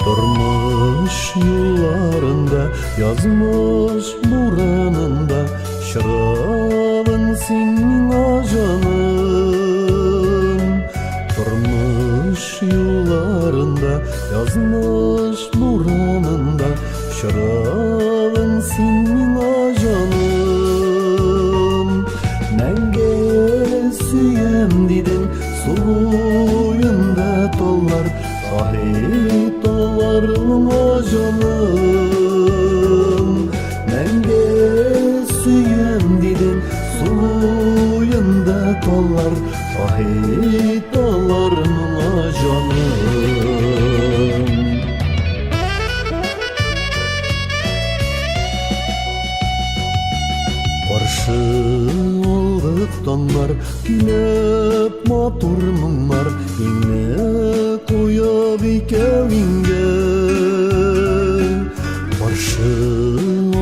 Durmuş yollarında, yazmış buranında, şıralın senin ajanın. Durmuş yollarında, yazmış buranında, şıralın senin ajanın. Nenge süyem dedin, suyunda tollar, ahit dolarım ajanım. Nenge süyem dedin, suyunda tollar, ahit dolarım ajanım. Qarşı aldık tonlar, gülüp motor mыңlar, еңне koyup ikevingge. Qarşı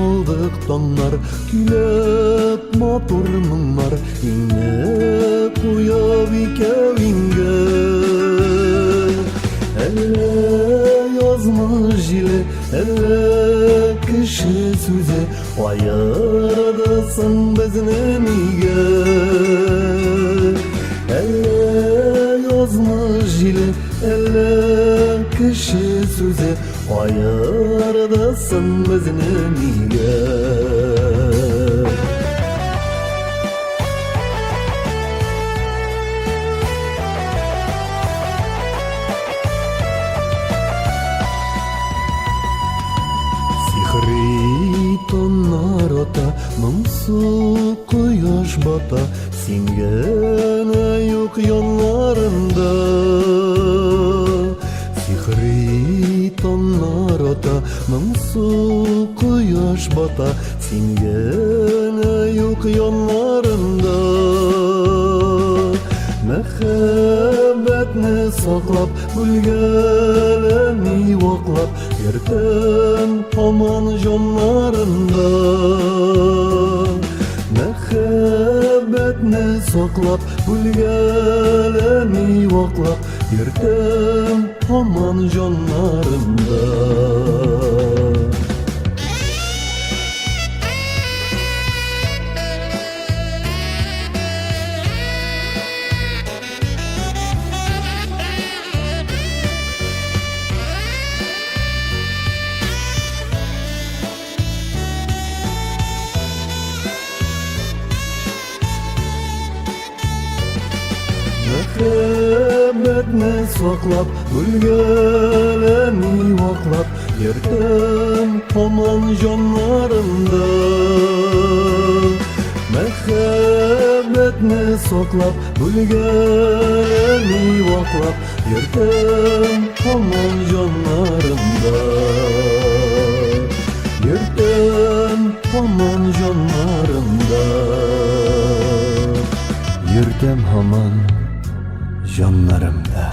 aldık tonlar, gülüp motor mыңlar, еңне koyup ikevingge. Elle yazmış jile, elle kişi söze, ayırdısın bizni nige. Elle yazmış jile, elle kişi söze, ayırdısın bizni nige. Tonlar ota, mımsı koyaş bata, sen gene yok yollarında. Sihri tonlar ota, mımsı koyaş bata, sen gene yok yollarında. Mehabbetni saklap, gülgeleni vaklap, yurtim aman jonlarında. Mehabbetni saklap, gülgeleni vaklap, yurtim aman jonlarında. Mehabbetni saklap, gülgeleni vaklap, yurtim aman jonlarında. Mehabbetni saklap, gülgeleni vaklap, yurtim aman jonlarında. Yurtim aman jonlarında. Yurtim aman jonlarımda.